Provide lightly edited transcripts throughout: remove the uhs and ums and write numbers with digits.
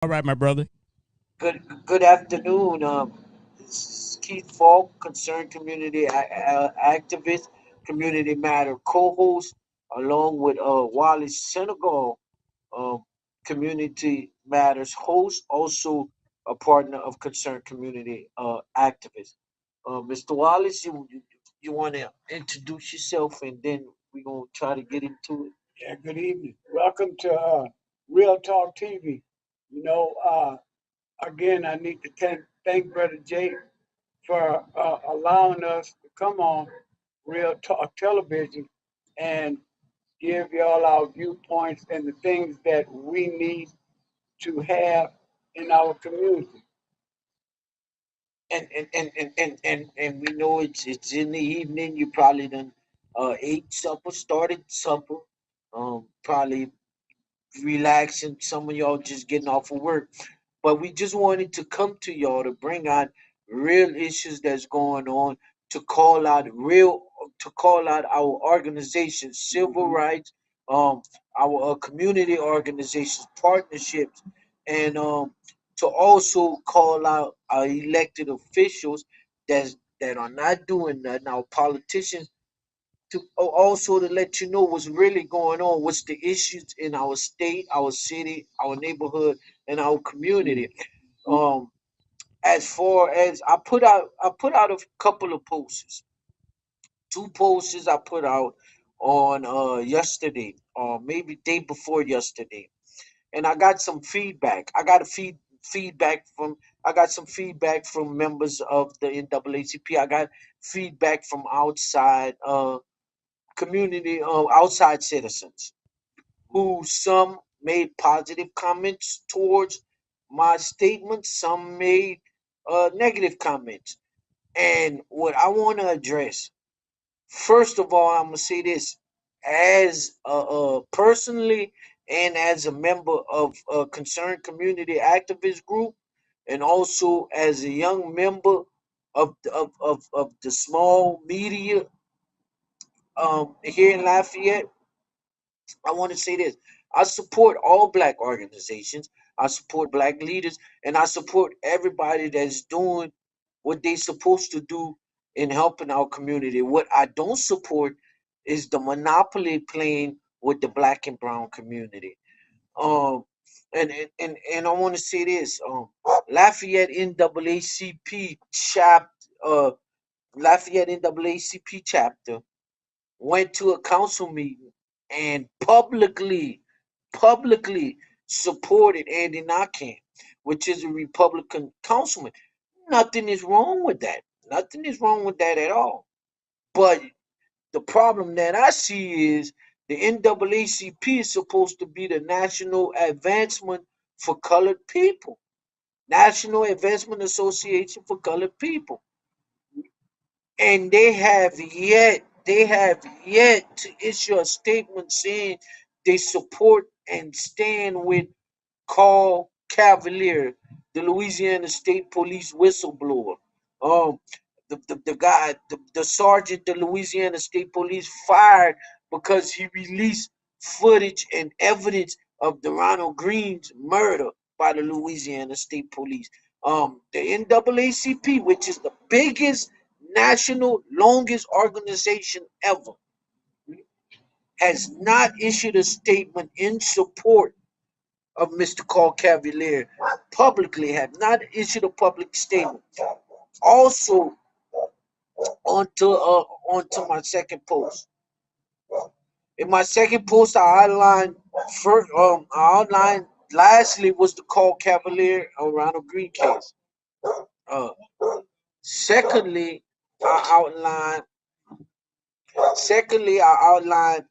All right, my brother. Good afternoon. This is Keith Falk, concerned community activist, community matter co-host, along with Wallace Senegal, um, community matters host, also a partner of concerned community activist. Mr. Wallace, you want to introduce yourself, and then we're gonna try to get into it. Yeah, good evening. Welcome to Real Talk TV. You know, again, I need to thank Brother Jay for allowing us to come on Real Talk Television and give y'all our viewpoints and the things that we need to have in our community. And we know it's in the evening. You probably done ate supper, started supper, probably relaxing. Some of y'all just getting off of work, but we just wanted to come to y'all to bring out real issues that's going on, to call out real, to call out our organizations, civil Hmm. rights, um, our community organizations, partnerships, and to also call out our elected officials that are not doing that. Our politicians, to also to let you know what's really going on, what's the issues in our state, our city, our neighborhood, and our community. Um, as far as I put out a couple of posts, two posts I put out on yesterday, or maybe day before yesterday, and I got some feedback. Feedback from I got some feedback from members of the NAACP. I got feedback from outside community, outside citizens, who some made positive comments towards my statement, some made negative comments. And what I want to address, first of all, I'm gonna say this: as personally and as a member of a concerned community activist group, and also as a young member of the small media here in Lafayette, I want to say this. I support all black organizations. I support black leaders, and I support everybody that's doing what they supposed to do in helping our community. What I don't support is the monopoly playing with the black and brown community. Um, and I want to say this. Lafayette NAACP chapter, Lafayette NAACP chapter went to a council meeting and publicly supported Andy Narcan, which is a Republican councilman. Nothing is wrong with that. Nothing is wrong with that at all. But the problem that I see is the NAACP is supposed to be the national advancement for colored people, National Advancement Association for Colored People, and they have yet to issue a statement saying they support and stand with Carl Cavalier, the Louisiana State Police whistleblower. Um, the guy, the sergeant, the Louisiana State Police fired because he released footage and evidence of the Ronald Green's murder by the Louisiana State Police. The NAACP, which is the biggest national, longest organization ever, has not issued a statement in support of Mr. Carl Cavalier publicly, have not issued a public statement. Also, onto my second post. In my second post, I outlined first. I outlined lastly was the Carl Cavalier and Ronald Green case. Uh, secondly, I outlined. Secondly, I outlined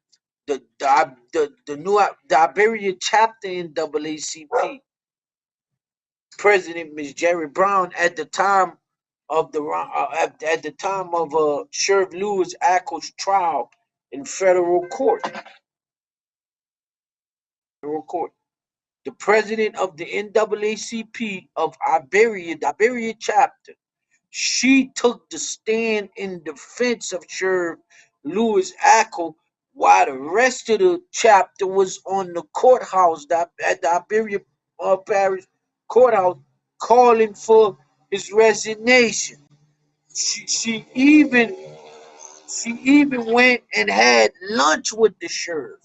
the new the Iberia chapter in NAACP. President Miss Jerry Brown at the time of at the time of Sheriff Lewis Ackles trial in federal court. Federal court. The president of the NAACP of Iberia, the Iberia chapter, she took the stand in defense of Sheriff Lewis Ackles, while the rest of the chapter was on the courthouse at the Iberia parish courthouse calling for his resignation. She, she even she even went and had lunch with the sheriff.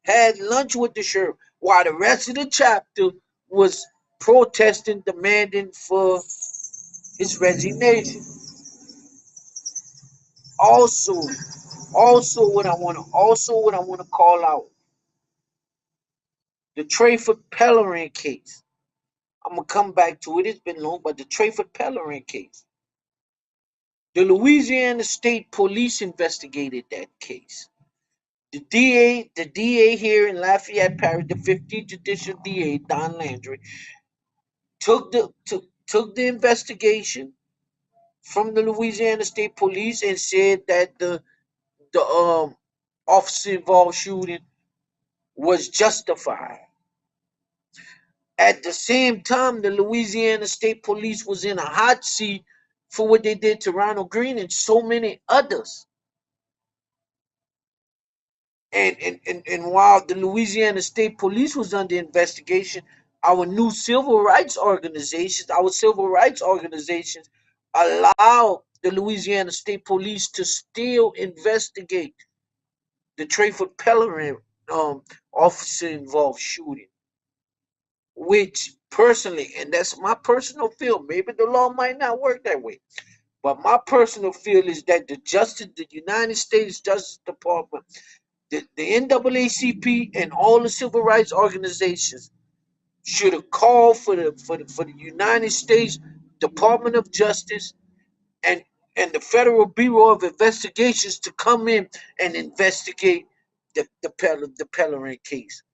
Had lunch with the sheriff while the rest of the chapter was protesting, demanding for his resignation. Also, what I want to call out, the Trayford Pellerin case. I'm gonna come back to it. It's been long, but the Trayford Pellerin case. The Louisiana State Police investigated that case. The DA here in Lafayette Parish, the 15th Judicial DA, Don Landry, took the investigation from the Louisiana State Police and said that the officer involved shooting was justified. At the same time, the Louisiana State Police was in a hot seat for what they did to Ronald Green and so many others. And while the Louisiana State Police was under investigation, our civil rights organizations allow the Louisiana State Police to still investigate the Trayford Pellerin officer involved shooting, which personally, and that's my personal feel, maybe the law might not work that way, but my personal feel is that the United States Justice Department, the NAACP, and all the civil rights organizations should have called for the United States Department of Justice and the Federal Bureau of Investigations to come in and investigate the Pellerin case.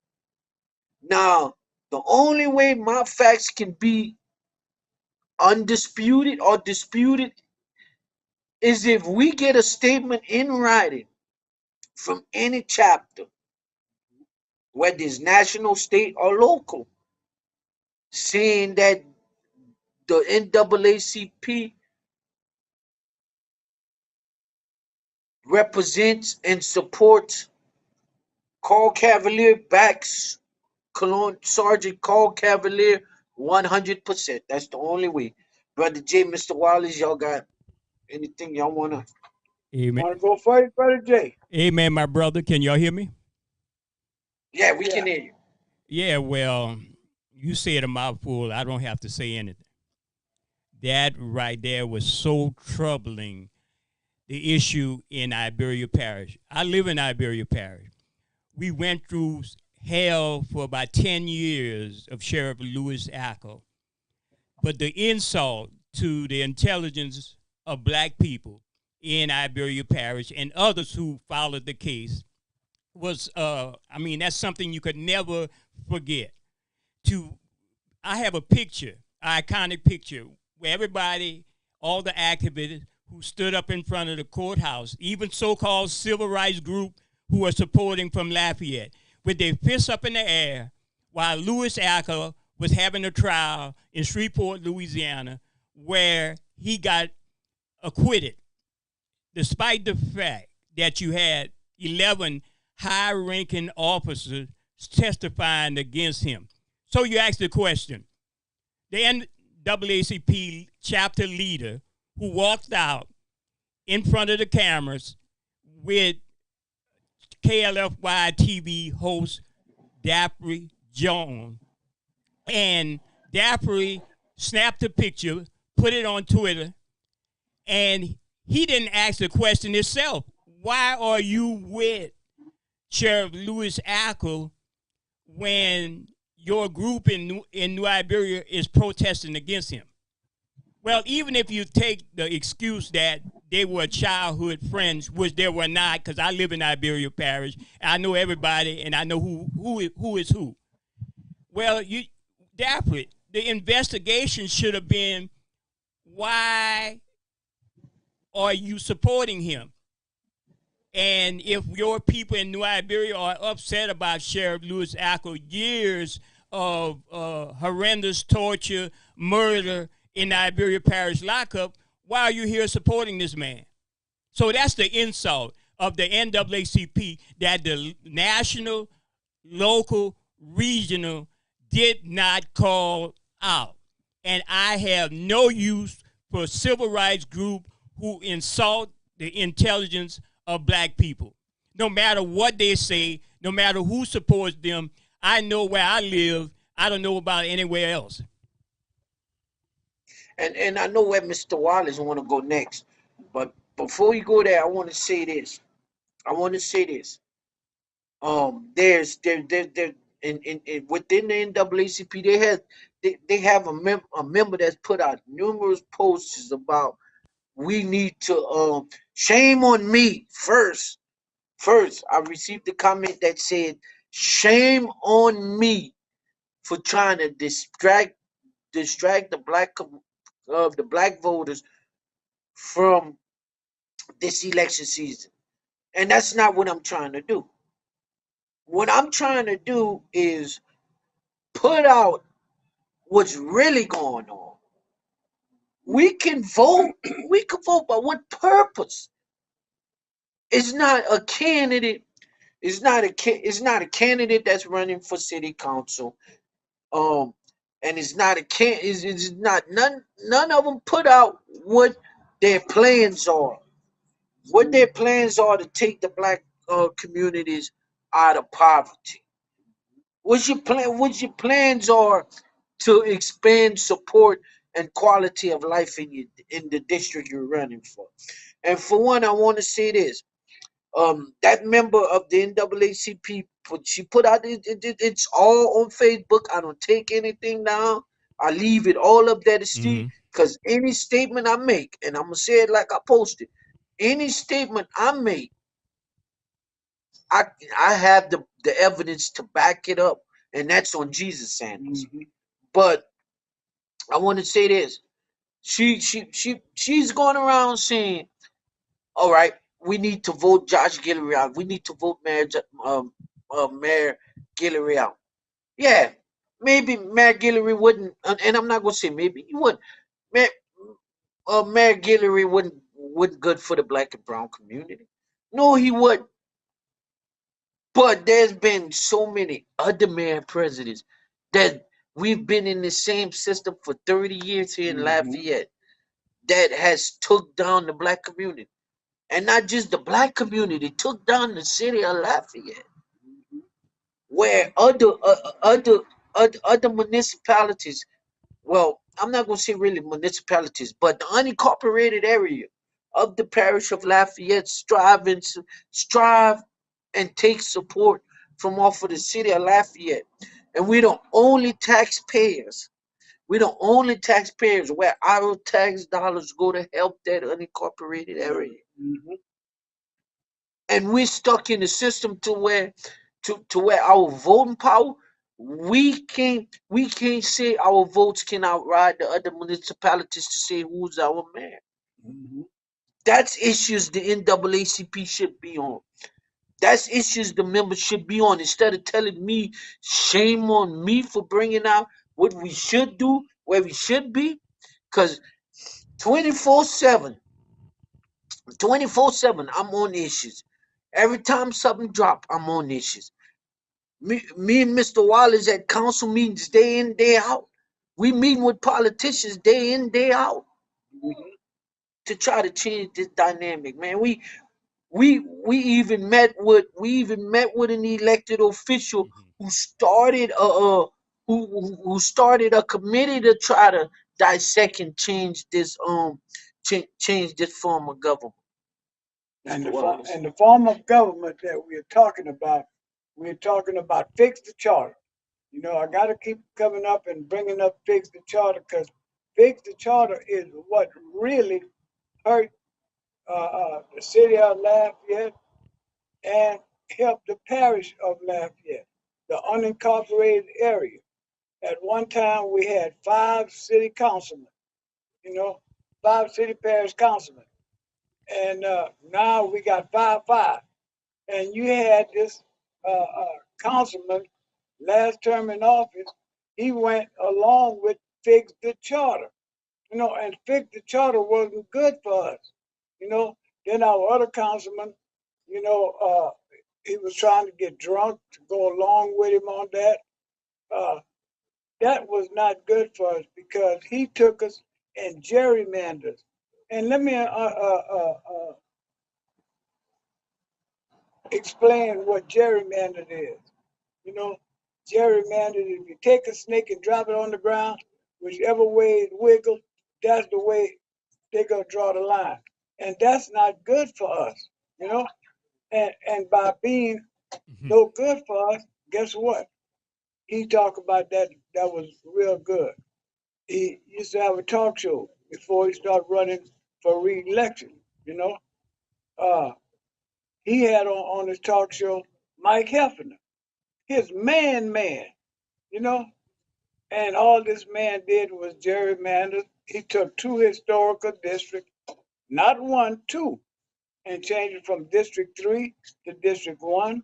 Now, the only way my facts can be undisputed or disputed is if we get a statement in writing from any chapter, whether it's national, state, or local, saying that the NAACP represents and supports Carl Cavalier, backs Sergeant Carl Cavalier 100%. That's the only way. Brother J, Mr. Wallace, y'all got anything y'all wanna? Amen. Want to go first, Brother J? Amen, my brother. Can y'all hear me? Yeah, we can hear you. Yeah, well, you said a mouthful. I don't have to say anything. That right there was so troubling, the issue in Iberia Parish. I live in Iberia Parish. We went through hell for about 10 years of Sheriff Louis Ackle. But the insult to the intelligence of black people in Iberia Parish and others who followed the case was, that's something you could never forget. I have a picture, an iconic picture, where everybody, all the activists who stood up in front of the courthouse, even so-called civil rights group who are supporting from Lafayette, with their fists up in the air while Louis Ackle was having a trial in Shreveport, Louisiana, where he got acquitted, despite the fact that you had 11 high-ranking officers testifying against him. So you ask the question, the NAACP chapter leader who walked out in front of the cameras with KLFY TV host Daphne Jones, and Daphne snapped a picture, put it on Twitter, and he didn't ask the question himself. Why are you with Sheriff Louis Ackle when your group in New Iberia is protesting against him? Well, even if you take the excuse that they were childhood friends, which they were not, because I live in Iberia Parish, and I know everybody, and I know who is who. Well, Daphne, the investigation should have been, why are you supporting him? And if your people in New Iberia are upset about Sheriff Louis Ackle, years of horrendous torture, murder in the Iberia Parish lockup, why are you here supporting this man? So that's the insult of the NAACP, that the national, local, regional did not call out. And I have no use for a civil rights group who insult the intelligence of black people. No matter what they say, no matter who supports them, I know where I live. I don't know about anywhere else. And I know where Mr. Wallace want to go next, but before we go there, I want to say this. I want to say this. There's there in within the NAACP, they have a member that's put out numerous posters about we need to shame on me first. First, I received a comment that said, "Shame on me for trying to distract the black voters from this election season." And that's not what I'm trying to do. What I'm trying to do is put out what's really going on. We can vote. We can vote, but what purpose? It's not a candidate. It's not a candidate that's running for city council. Um, and it's not a can. It's not none of them put out what their plans are. What their plans are to take the black communities out of poverty. What's your plan? What your plans are to expand support and quality of life in the district you're running for. And for one, I want to say this: that member of the NAACP, she put out it's all on Facebook. I don't take anything down. I leave it all up there to see, Mm-hmm. because any statement I make, and I'm gonna say it like I posted, any statement I make, I I have the evidence to back it up, and that's on Jesus Sanders. Mhm. But I want to say this: she's going around saying, "All right, we need to vote Josh Guillory out. We need to vote Mayor Guillory out." Yeah, maybe Mayor Guillory wouldn't, and I'm not gonna say maybe he wouldn't. Mayor, Mayor Guillory wouldn't good for the black and brown community. No, he would. But there's been so many other mayor presidents that we've been in the same system for 30 years here in Mhm. Lafayette that has took down the black community. And not just the black community, took down the city of Lafayette, where other municipalities, well, I'm not going to say really municipalities, but the unincorporated area of the parish of Lafayette strive and take support from off of the city of Lafayette. And we're the only taxpayers. We're the only taxpayers where our tax dollars go to help that unincorporated area. Mhm. And we're stuck in the system to where our voting power, we can't say our votes can outride the other municipalities to say who's our mayor. Mhm. That's issues the NAACP should be on. That's issues the members should be on, instead of telling me shame on me for bringing out what we should do, where we should be. Because 24/7, 24/7, I'm on issues. Every time something drop, I'm on issues. Me and Mr. Wallace at council meetings day in, day out. We meeting with politicians day in, day out Mhm. to try to change this dynamic, man. We even met with an elected official Mm-hmm. who started who started a committee to try to dissect and change this form of government. And Mr. Wallace. the form of government that we're talking about fix the charter. You know, I got to keep coming up and bringing up fix the charter because fix the charter is what really hurt the city of Lafayette and helped the parish of Lafayette, the unincorporated area. At one time, we had 5 city councilmen, you know, 5 city parish councilmen. And now we got 5. And you had this councilman last term in office. He went along with fix the charter, you know, and fix the charter wasn't good for us, you know. Then our other councilman, you know, he was trying to get drunk to go along with him on that. Uh, that was not good for us because he took us and gerrymandered. And let me explain what gerrymandered is. You know, gerrymandered, if you take a snake and drop it on the ground, whichever way it wiggles, that's the way they're going to draw the line. And that's not good for us, you know? And by being no good for us, guess what? He talked about that. That was real good. He used to have a talk show before he started running for re-election, you know? He had on his talk show Mike Heffernan, his man, you know? And all this man did was gerrymander. He took two historical districts, not one, two, and changed it from District 3 to District 1,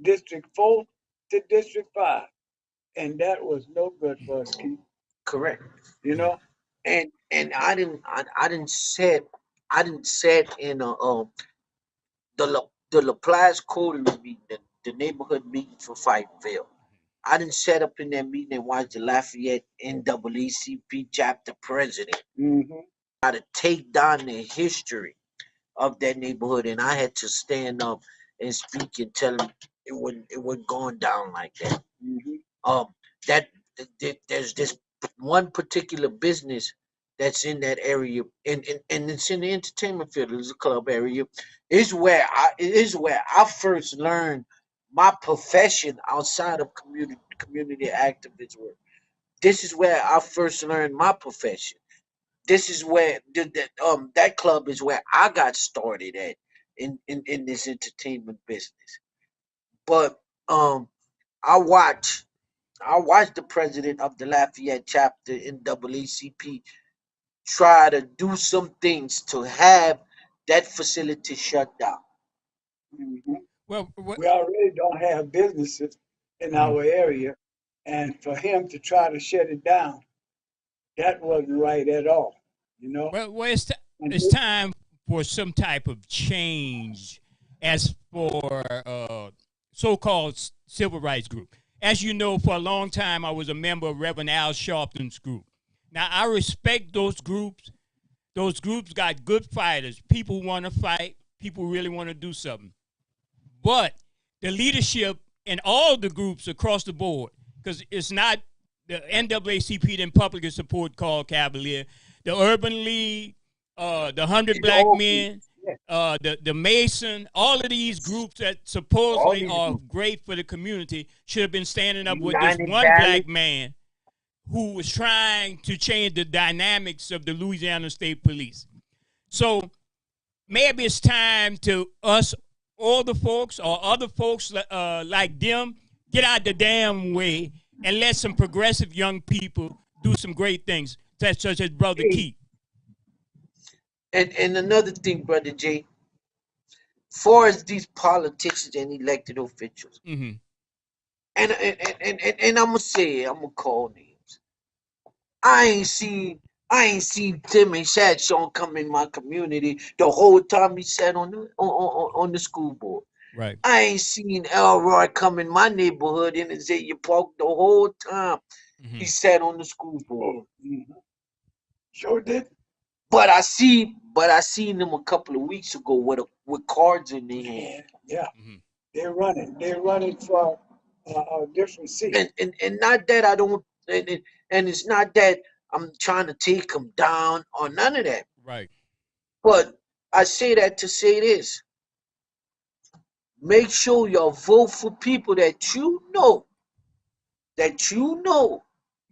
District 4 to District 5. And that was no good for us, Keith. Correct. You know? And I didn't sit in the Laplace Coterie meeting, the neighborhood meeting for Fightville. I didn't set up in that meeting and watch the Lafayette NAACP chapter president try to take down the history of that neighborhood, and I had to stand up and speak and tell him it wasn't going down like that. That there's this one particular business that's in that area, and it's in the entertainment field. It's a club area. Is where I first learned my profession outside of community activist work. This is where I first learned my profession. This is where that club is where I got started at in this entertainment business. But I watched the president of the Lafayette chapter in NAACP try to do some things to have that facility shut down. Well, We already don't have businesses in our area, and for him to try to shut it down, that wasn't right at all. You know. well, it's time for some type of change as for so-called civil rights group. As you know, for a long time, I was a member of Reverend Al Sharpton's group. Now, I respect those groups. Those groups got good fighters, people who want to fight, people who really want to do something. But the leadership in all the groups across the board, because it's not the NAACP in public support called Cavalier, the Urban League, the 100 Black Men, the Mason, all of these groups that supposedly are great for the community should have been standing up with this one black man who was trying to change the dynamics of the Louisiana State Police. So maybe it's time to us, all the folks or other folks like them, get out the damn way and let some progressive young people do some great things, such as Brother Keith. And another thing, Brother Jay, far as these politicians and elected officials, and I'm gonna say it, I'm gonna call names. I ain't seen Tim and Shadshawn come in my community the whole time he sat on the school board. Right. I ain't seen Elroy come in my neighborhood in Azalea Park the whole time he sat on the school board. Sure did. But I seen them a couple of weeks ago with cards in their hand. Yeah. They're running for a different seat. And not that I don't, and it's not that I'm trying to take them down or none of that. Right. But I say that to say this. Make sure you vote for people that you know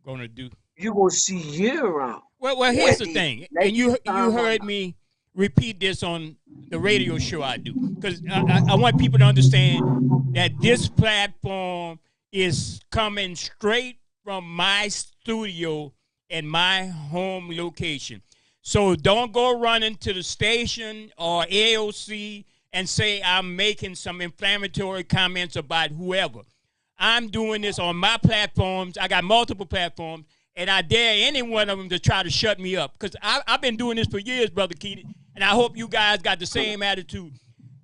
Gonna do. you're gonna see year round. Well, here's the thing, and you heard me repeat this on the radio show I do, because I want people to understand that this platform is coming straight from my studio and my home location. So don't go running to the station or AOC and say I'm making some inflammatory comments about whoever. I'm doing this on my platforms. I got multiple platforms, and I dare any one of them to try to shut me up, because I've been doing this for years, Brother Keaton, and I hope you guys got the same attitude.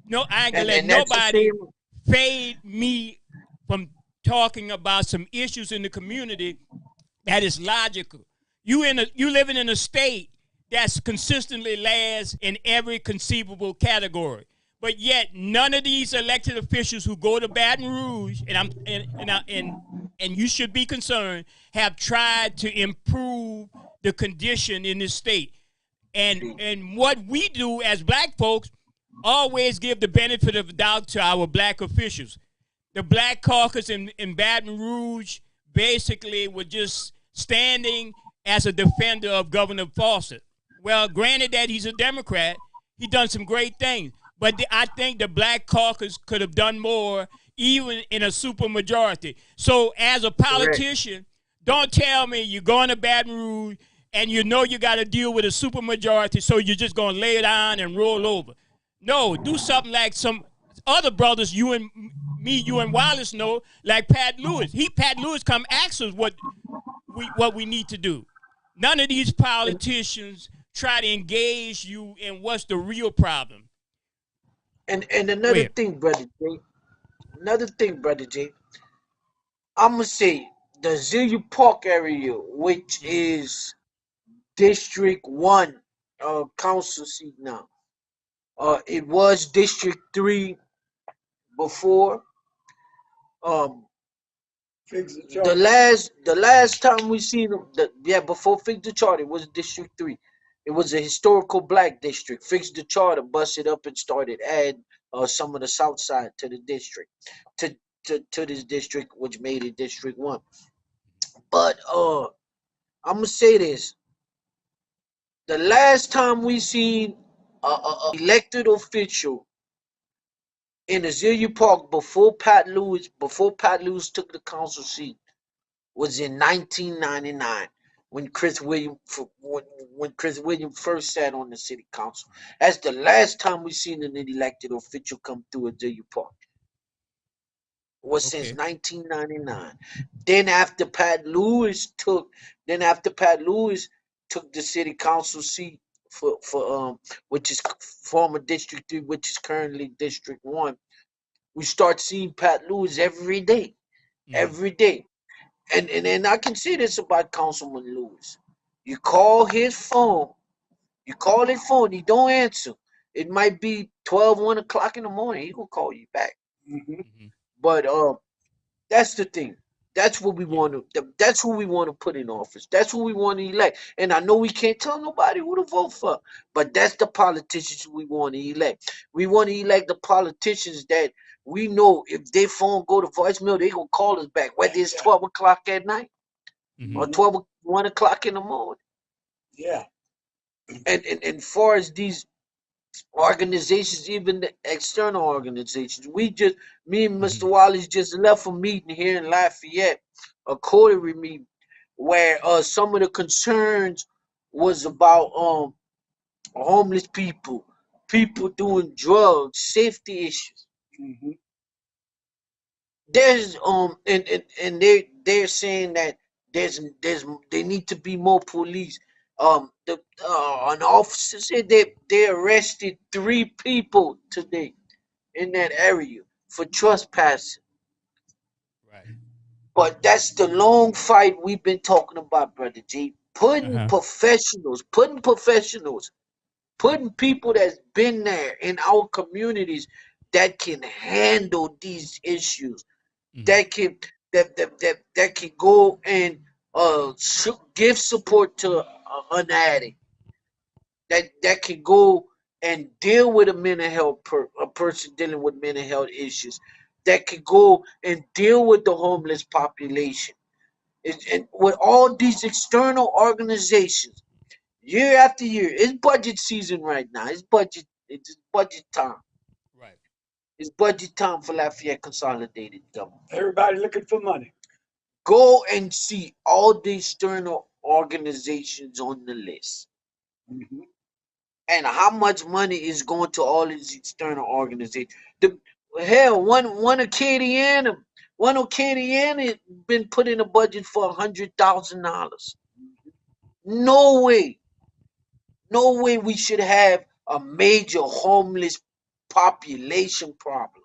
No, I ain't going to let nobody fade me from talking about some issues in the community That is logical. You living in a state that's consistently last in every conceivable category. But yet none of these elected officials who go to Baton Rouge, and you should be concerned, have tried to improve the condition in this state. And what we do as black folks, always give the benefit of the doubt to our black officials. The Black Caucus in Baton Rouge basically were just standing as a defender of Governor Fawcett. Well, granted that he's a Democrat, he done some great things. But I think the Black Caucus could have done more, even in a supermajority. So as a politician, don't tell me you're going to Baton Rouge and you know you got to deal with a supermajority, so you're just going to lay it on and roll over. No, do something like some other brothers you and Wallace know, like Pat Lewis. Pat Lewis come ask us what we need to do. None of these politicians try to engage you in what's the real problem. And another thing, Brother J, I'm going to say the Zillion Park area, which is District 1 council seat now. It was District 3 before. The last time we seen them, before Fix the Charter, it was District 3. It was a historical black district. Fix the Charter busted up and started adding some of the South Side to the district, to this district, which made it District 1. But I'm gonna say this: the last time we seen a elected official in Azalea Park before Pat Lewis took the council seat was in 1999 when Chris Williams first sat on the city council. That's the last time we seen an elected official come through Azalea Park. It was since 1999. Then after Pat Lewis took the city council seat for which is former District 3, which is currently District 1, we start seeing Pat Lewis every day. Every day. And I can say this about Councilman Lewis. You call his phone, he don't answer. It might be 12, 1 o'clock in the morning. He gonna call you back. But that's the thing. That's what we want to. That's who we want to put in office. That's who we want to elect. And I know we can't tell nobody who to vote for, but that's the politicians we want to elect. We want to elect the politicians that we know if their phone go to voicemail, they gonna call us back, whether it's 12 o'clock at night or 1 o'clock in the morning. Yeah. And far as these organizations, even the external organizations, me and Mr. Wallace just left a meeting here in Lafayette, a quarterly meeting, where some of the concerns was about homeless people doing drugs, safety issues. There's and they're saying that there need to be more police. An officer said they arrested 3 people today in that area for trespassing. Right. But that's the long fight we've been talking about, Brother G. Putting people that's been there in our communities that can handle these issues, that can go and give support to an addict, that can go and deal with a mental health a person dealing with mental health issues, that can go and deal with the homeless population. And with all these external organizations, year after year, it's budget season right now. It's budget time. Right. It's budget time for Lafayette Consolidated Government. Everybody looking for money. Go and see all the external organizations on the list. And how much money is going to all these external organizations. One Acadiana been put in a budget for $100,000. No way we should have a major homeless population problem.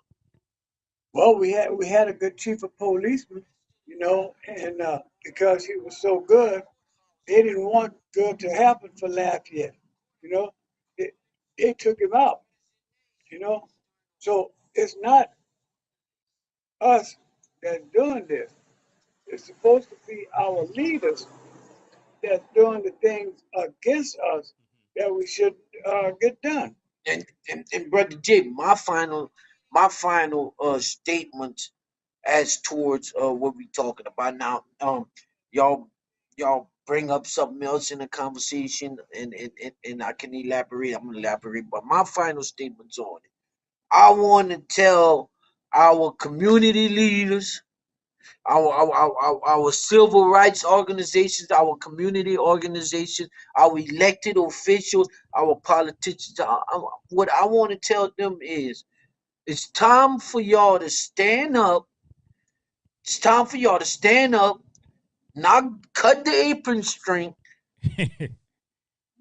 Well, we had a good chief of policemen. you know, and because he was so good, they didn't want good to happen for Lafayette, you know. They, they took him out, you know. So it's not us that's doing this. It's supposed to be our leaders that's doing the things against us that we should get done. And brother Jay, my final statement as towards what we talking about now. Y'all y'all bring up something else in the conversation, and I can elaborate. I'm gonna elaborate, but my final statement's on it. I want to tell our community leaders, our civil rights organizations, our community organizations, our elected officials, our politicians. What I want to tell them is, it's time for y'all to stand up. It's time for y'all to stand up, not cut the apron string,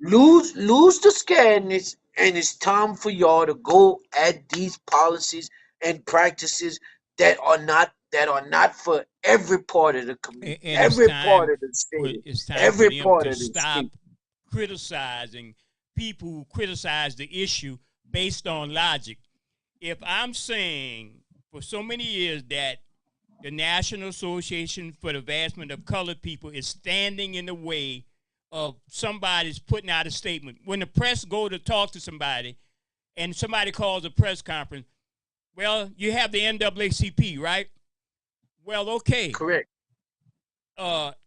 lose the scaredness, and it's time for y'all to go at these policies and practices that are not for every part of the community, And every part of the city, it's time for every them part to of the stop state. criticizing people who criticize the issue based on logic. If I'm saying for so many years that the National Association for the Advancement of Colored People is standing in the way of somebody's putting out a statement. When the press go to talk to somebody and somebody calls a press conference, well, you have the NAACP, right? Well, okay. Correct.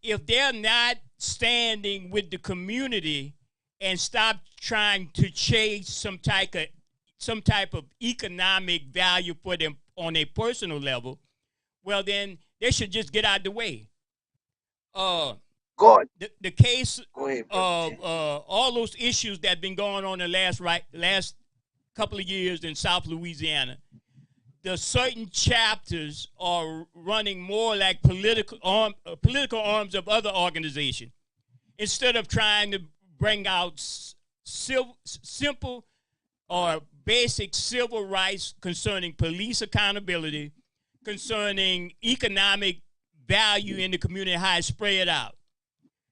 If they're not standing with the community and stop trying to chase some type of economic value for them on a personal level, well, then they should just get out of the way. Uh, God, the case go ahead, brother of Jay. all those issues that have been going on in the last couple of years in South Louisiana, the certain chapters are running more like political arms of other organizations instead of trying to bring out simple or basic civil rights concerning police accountability, concerning economic value in the community, how it's spread out.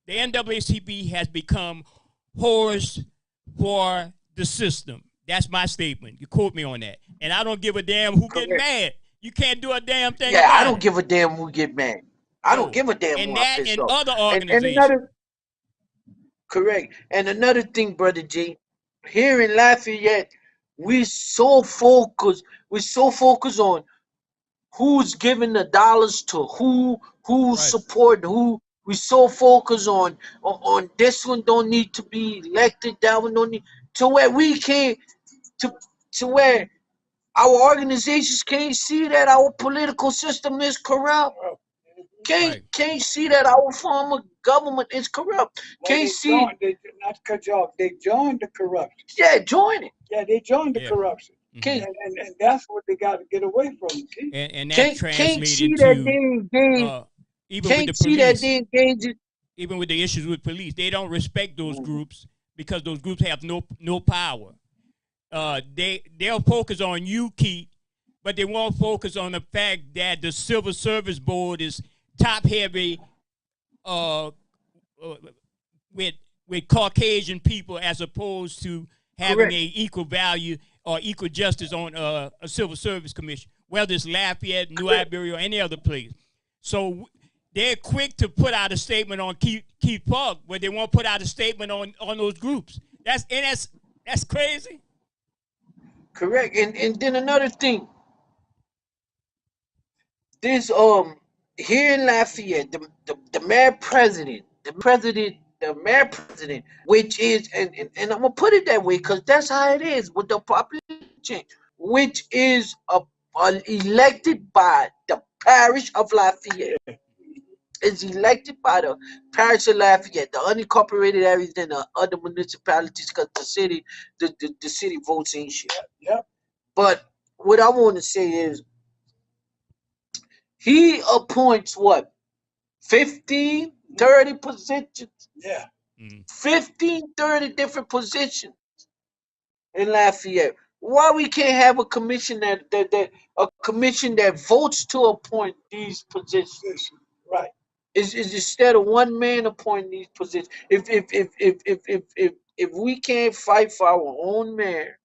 The NAACP has become horse for the system. That's my statement. You quote me on that. And I don't give a damn who get Correct. mad. You can't do a damn thing Yeah, I about don't it. give a damn who get mad. I don't No. give a damn who And I that piss and off. other And organizations. another correct. And another thing, brother G, here in Lafayette, we so focused on who's giving the dollars to who's Right. supporting who. We so focused on this one don't need to be elected, that one don't need, to where we can't, to to where our organizations can't see that our political system is corrupt. Can't Right. can't see that our form of government is corrupt. Well, Can't they see. joined, they not cut you off, they joined the corruption. Yeah, join it. Yeah, they joined the Yeah. corruption. Hmm. Can't And that's what they got to get away from, see? And that can't see translated that to they engage. uh, even with the Can't see that police, they engage. even with the issues with police, they don't respect those groups because those groups have no power. They'll focus on you, Keith, but they won't focus on the fact that the Civil Service Board is top heavy uh, uh, with Caucasian people as opposed to having Correct. a equal value or equal justice on a civil service commission, whether it's Lafayette, New Correct. Iberia, or any other place. So they're quick to put out a statement on Keith Park, but they won't put out a statement on those groups. That's crazy. Correct. And then another thing, this here in Lafayette, the mayor president, which is, and I'm gonna put it that way because that's how it is with the population, which is elected by the parish of Lafayette. Is elected by the parish of Lafayette, the unincorporated areas, and the other municipalities, because the city votes ain't shit. Yep. But what I want to say is, he appoints what, 15, 30 positions, Yeah. Mm-hmm. 15, 30 different positions in Lafayette. Why we can't have a commission that votes to appoint these positions? Is instead of one man appointing these positions. If we can't fight for our own mayor,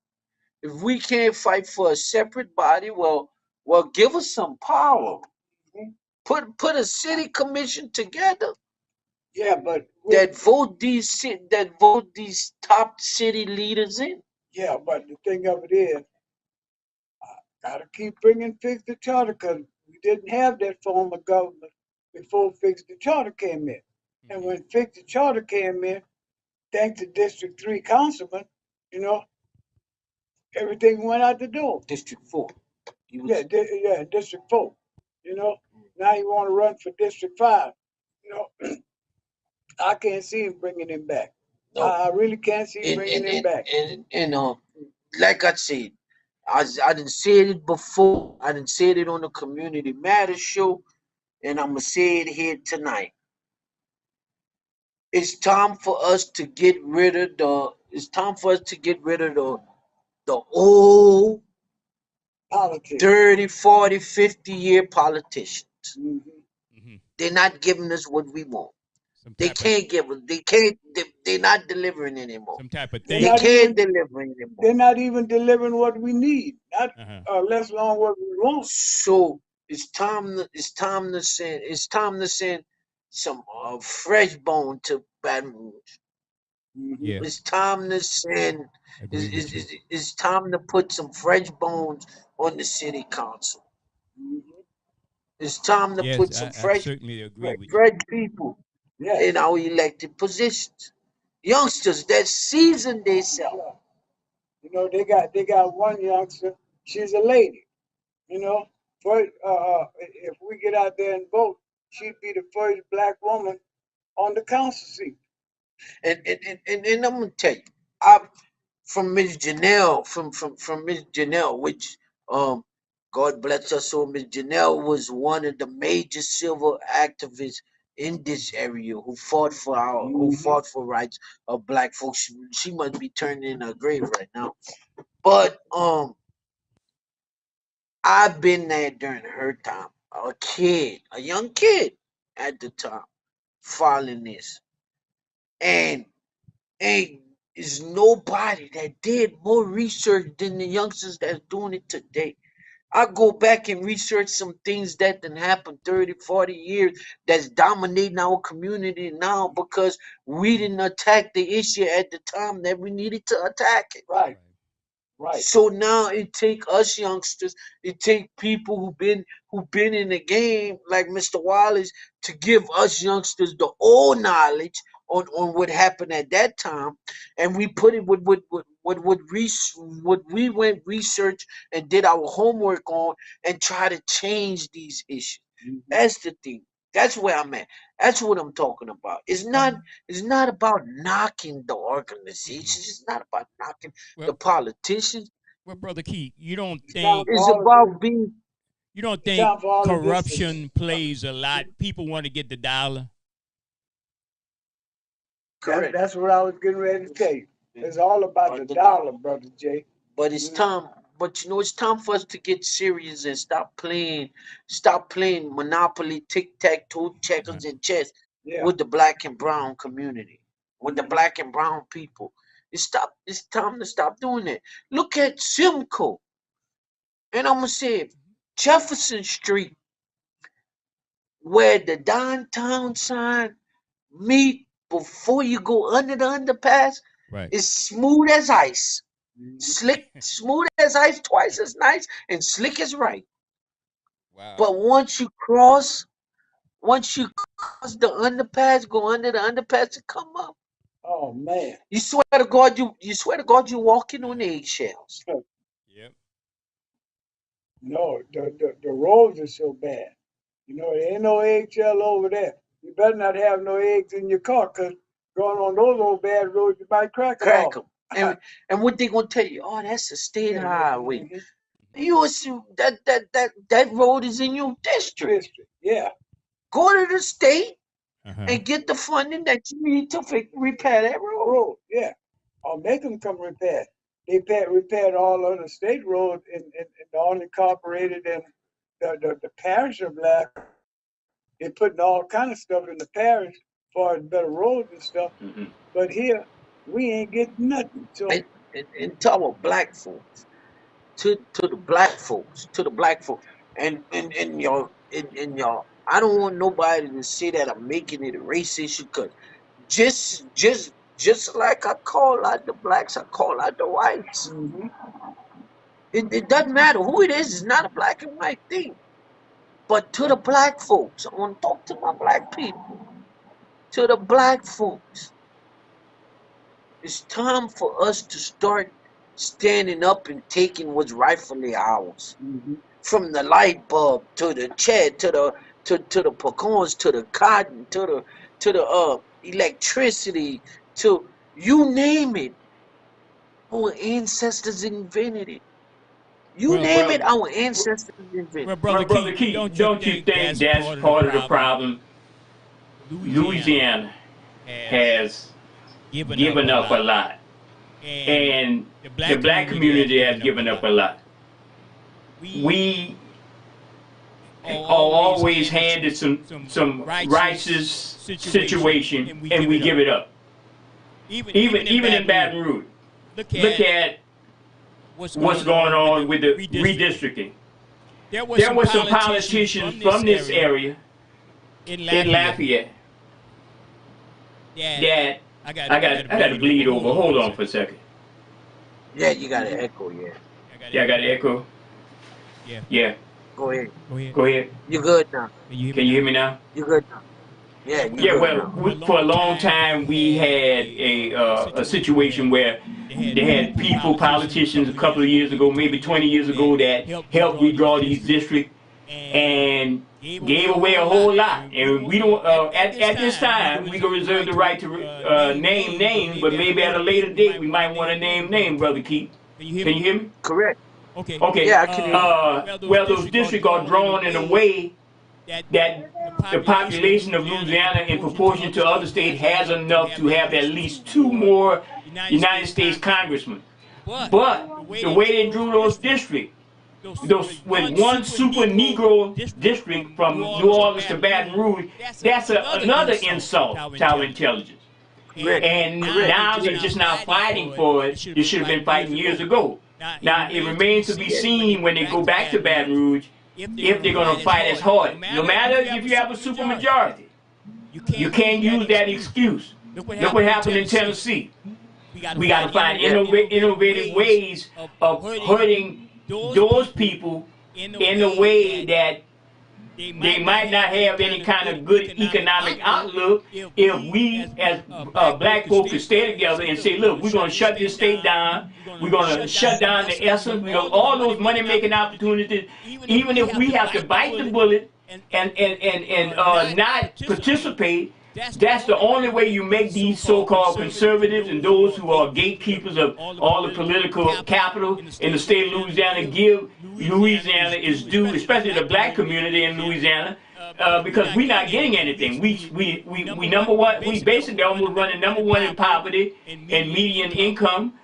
if we can't fight for a separate body, well, give us some power. Put a city commission together Yeah, but that vote these top city leaders in. yeah, but the thing of it is, gotta keep bringing Fix the Charter because we didn't have that form of government before Fix the Charter came in. And when Fix the Charter came in, thanks to District 3 councilman, you know, everything went out the door. District 4. Yeah, District 4. You know, now you want to run for District 5. You know, I can't see him bringing him back. No. I really can't see him bringing him back. And like I said, I didn't say it before. I didn't say it on the Community Matters show, and I'm gonna say it here tonight. It's time for us to get rid of the. It's time for us to get rid of the old Politics. 30, 40, 50-year politicians. Mm-hmm. They're not giving us what we want. Some They type can't give us. They can't. They're not delivering of anymore. some type of They're thing. They not can't even- deliver anymore. They're not even delivering what we need, not Uh-huh. less long what we want. So it's time to send some fresh bone to Baton Rouge. Yeah, It's time to send. agree with you. It's time to put some fresh bones on the city council. It's time to put Yes, some I certainly agree with you. fresh people Yeah. in our elected positions. Youngsters that season themselves. You know, they got one youngster. She's a lady. You know, first, if we get out there and vote, she'd be the first black woman on the council seat. And I'm gonna tell you, I from Miss Janelle, from Miss Janelle, which God bless her soul. Miss Janelle was one of the major civil activists in this area who fought for rights of black folks. She must be turning in her grave right now. But I've been there during her time, a young kid at the time, following this, and ain't is nobody that did more research than the youngsters that's doing it today. I go back and research some things that done happened 30, 40 years that's dominating our community now because we didn't attack the issue at the time that we needed to attack it. Right. Right. So now it take us youngsters, it take people who've been in the game like Mr. Wallace to give us youngsters the old knowledge on what happened at that time, and we put it with what we went research and did our homework on and try to change these issues. That's the thing. That's where I'm at. That's what I'm talking about. It's not about knocking the organizations. It's not about knocking the Well, politicians. well, Brother Keith, you don't It's time think for It's all of about this. being you don't It's think time for all of this to- corruption plays a lot? People want to get the dollar. correct. That's what I was getting ready to tell you. It's all about the dollar, Brother Jay. But it's time. But it's time for us to get serious and stop playing Monopoly, tic tac toe, checkers, and chess Yeah. with the black and brown community, with the black and brown people. It's time to stop doing that. Look at Simcoe, and I'm gonna say it, Jefferson Street, where the downtown sign meet before you go under the underpass Right. is smooth as ice. Slick, smooth as ice, twice as nice, and slick as right. Wow. But once you cross the underpass, go under the underpass and come up. Oh man. You swear to God, you're walking on eggshells. Yep. No, the roads are so bad. You know, there ain't no eggshell over there. You better not have no eggs in your car, 'cause going on those old bad roads, you might crack them Crack off. them. And what they gonna tell you? Oh, that's a state highway. Mhm. You assume that road is in your district. District. Yeah. Go to the state Uh-huh. and get the funding that you need to repair that road. Road. Yeah. Or make them come repair. They repaired all of the state roads in the unincorporated and the parish of Black They're putting all kind of stuff in the parish as far as better roads and stuff. Hmm. But here, we ain't getting nothing. So, And to our black folks, to the black folks, and y'all, I don't want nobody to say that I'm making it a race issue, cause just like I call out the blacks, I call out the whites. hmm It doesn't matter who it is. It's not a black and white thing. But to the black folks, I want to talk to my black people. To the black folks, it's time for us to start standing up and taking what's rightfully ours. hmm From the light bulb to the chair to the pecans to the cotton to the electricity to you name it. Our ancestors invented it. You Well, name Well, it, our ancestors invented well, it. brother Brother Keith, Keith, don't you think that's part of the problem? Louisiana has has given given up a lot, and and the the black community has given up a lot. We We are are always handed some righteous righteous situation, and we give it up. Even Even in Baton Rouge, Look look at what's what's going on with the redistricting. redistricting. There There were some politicians from this area in in Lafayette that I I got to bleed over. Hold on for a second. Yeah, you got an echo, yeah. Yeah, I got an echo. Yeah. Yeah, Go ahead. Go ahead. go ahead. You good now. Can you hear me now? You good now. Yeah, you Yeah, good well, now. for a long time we had a situation where they had people, politicians, a couple of years ago, maybe 20 years ago, that helped redraw these districts and gave away a whole lot. And we don't, at this time, we can reserve the right to name names, but maybe at a later date we might want to name names, Brother Keith. Can you hear me? Correct. Okay. Yeah, I can hear you. Well, those districts are drawn in a way that the population of Louisiana, in proportion to other states, has enough to have at least 2 more United States congressmen. But the way they drew those districts, those with one super Negro district from New Orleans to Baton Rouge, that's another insult to our intelligence. Correct. And now they're just now fighting for it. They should have been fighting years ago. Now it remains to be seen when they go back to Baton Rouge if they're going to fight as hard. No matter if you have a supermajority, you can't use that excuse. Look what happened in Tennessee. We got to find innovative ways of hurting those people in a way that they might not have any kind of good economic outlook if we as black folk could stay together and say, look, we're going to shut this state down. We're going to shut down the essence. We're going to all those money-making opportunities, even if we have to bite the bullet and not participate. That's the only way you make these so-called conservatives and those who are gatekeepers of all the political capital in the state of Louisiana give Louisiana its due, especially the black community in Louisiana, because we're not getting anything. We number one. We basically almost running number one in poverty and median income.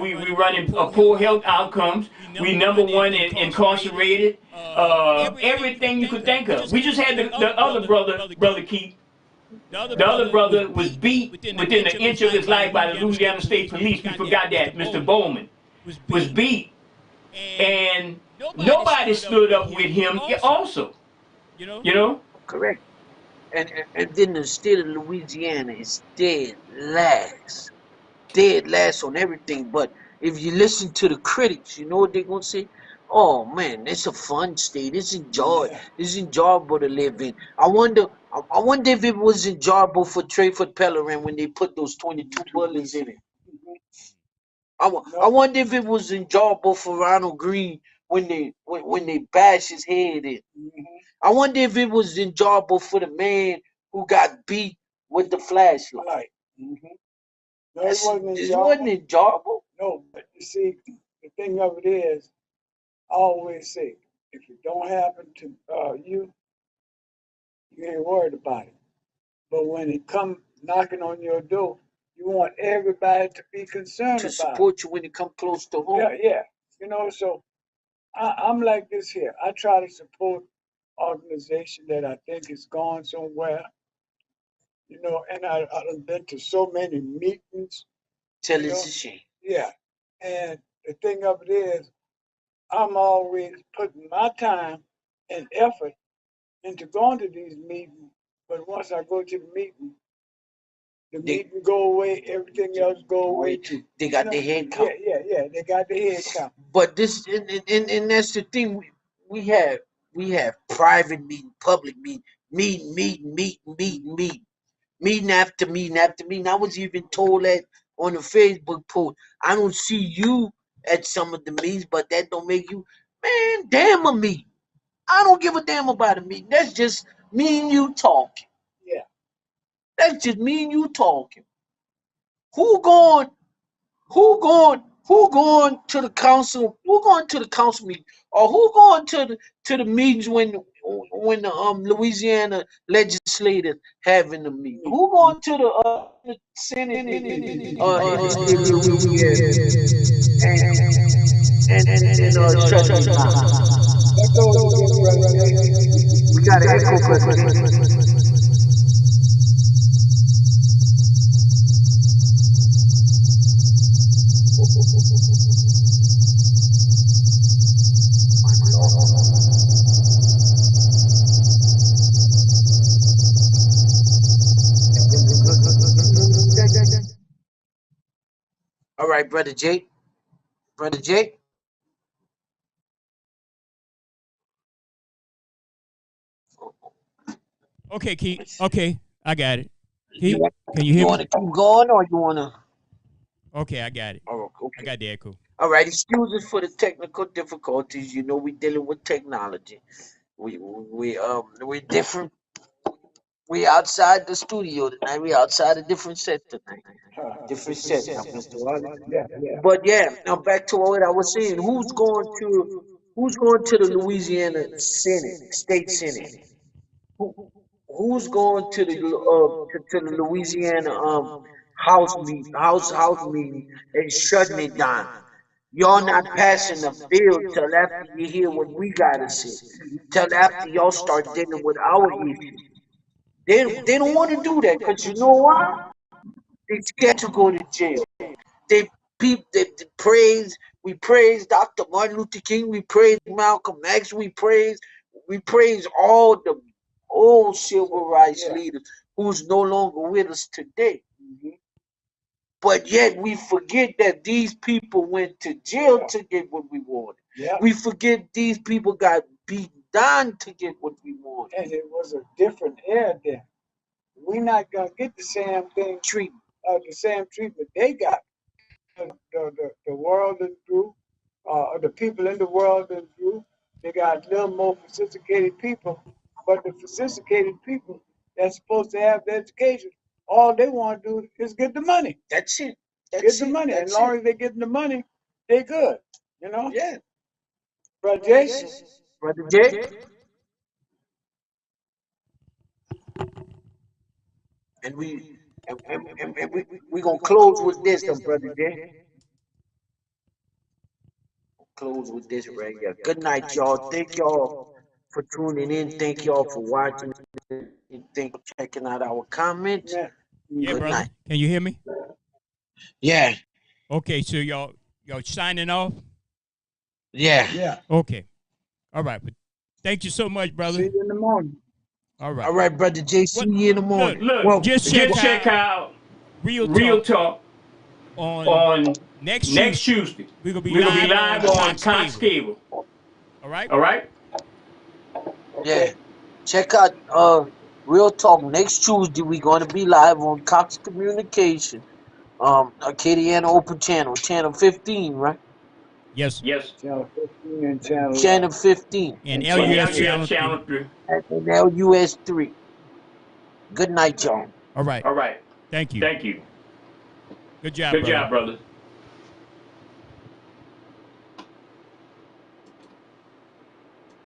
We running poor health outcomes. We number one in incarcerated. Everything you could think of. We just had the other brother Keith. The other brother was beat within an inch of his life by the Louisiana State Police. We forgot that. Mr. Bowman was beat, and nobody stood up with him also. You know? Correct. And then the state of Louisiana is dead last. Dead last on everything. But if you listen to the critics, you know what they're gonna say? Oh man, it's a fun state. It's enjoyable to live in. I wonder if it was enjoyable for Trayford Pellerin when they put those 22 bullets in it. I wonder if it was enjoyable for Ronald Green when they bash his head in. I wonder if it was enjoyable for the man who got beat with the flashlight. Right. No, it wasn't It wasn't enjoyable. No, but you see, the thing of it is, I always say, if it don't happen to you, you ain't worried about it. But when it come knocking on your door, you want everybody to be concerned To about support you when you come close to it. home. Yeah. You know, so I'm like this here. I try to support organization that I think is going somewhere. You know, and I've been to so many meetings. Tell You it's know, a shame. yeah. And the thing of it is, I'm always putting my time and effort into going to these meetings. But once I go to the meeting They go away, everything else go away too. they You got know? their head Yeah, count. yeah. They got the head count. But this and that's the thing we have private meeting, public meeting after meeting after meeting. I was even told that on the Facebook post. I don't see you at some of the meetings, but that don't make you man. Damn a meeting. I don't give a damn about a meeting. That's just me and you talking. Yeah. That's just me and you talking. Who going? Who going to the council? Who going to the council meeting? Or who going to the meetings when the Louisiana legislators having the meeting? Who going to the Senate meeting? Where we at and shutting it down. That goes again, Brother Jay. We got an echo, brother. All right, brother Jake. Brother Jake. Okay, Keith. Okay, I got it. You Keith, can you hear want me? to keep going or you want to? Okay, I got it. Oh, I okay. got the echo. All right. Excuses for the technical difficulties. You know, we're dealing with technology. We're different. We outside the studio tonight. We outside a different set tonight. Different set, now, Mr. Wallace. Yeah, yeah. But yeah, now back to what I was saying. Who's going to the Louisiana Senate, state Senate? Who, who's going to the Louisiana house meeting and shutting it down? Y'all not passing a bill till after you hear what we gotta say. Till after y'all start dealing with our issues. They don't want to do that because you know why? They scared to go to jail. They they praise. We praise Dr. Martin Luther King. We praise Malcolm X. We praise all the old civil rights leaders who's no longer with us today. But yet we forget that these people went to jail to get what we wanted. Yeah. We forget these people got beaten down to get what we wanted. And it was a different era then. We're not gonna get the same thing, Treatment. the same treatment they got. The world is through, the people in the world is through. They got a little more sophisticated people, but the sophisticated people that's supposed to have the education, all they want to do is get the money. That's it. Get the money. As long as they getting the money, they good. You know? Yeah. Brother Jason. Brother Jay. And we gonna close with this, Brother Jay. Close with this right here. Good night, y'all. Thank y'all for tuning in. Thank y'all for watching. Thank you for checking out our comments. Yeah, Good brother. night. Can you hear me? Yeah. Okay, so y'all signing off? Yeah. Yeah. Okay. All right. But thank you so much, brother. See you in the morning. All right. All right, Brother Jay. See you in the morning. Look, Well, just check out Real Talk on next Tuesday. We're going to We're be gonna be live live on on Cox Cable. All right? All right? Yeah. Check out Real Talk next Tuesday. We're gonna be live on Cox Communication. Acadiana Open Channel 15, right? Yes. Yes. Channel 15 and Channel Channel 15. And And LUS LUS Channel 3. 3. And LUS 3. Good night, y'all. All right. All right. Thank you. Thank you. Good job, Good brother. job, brothers.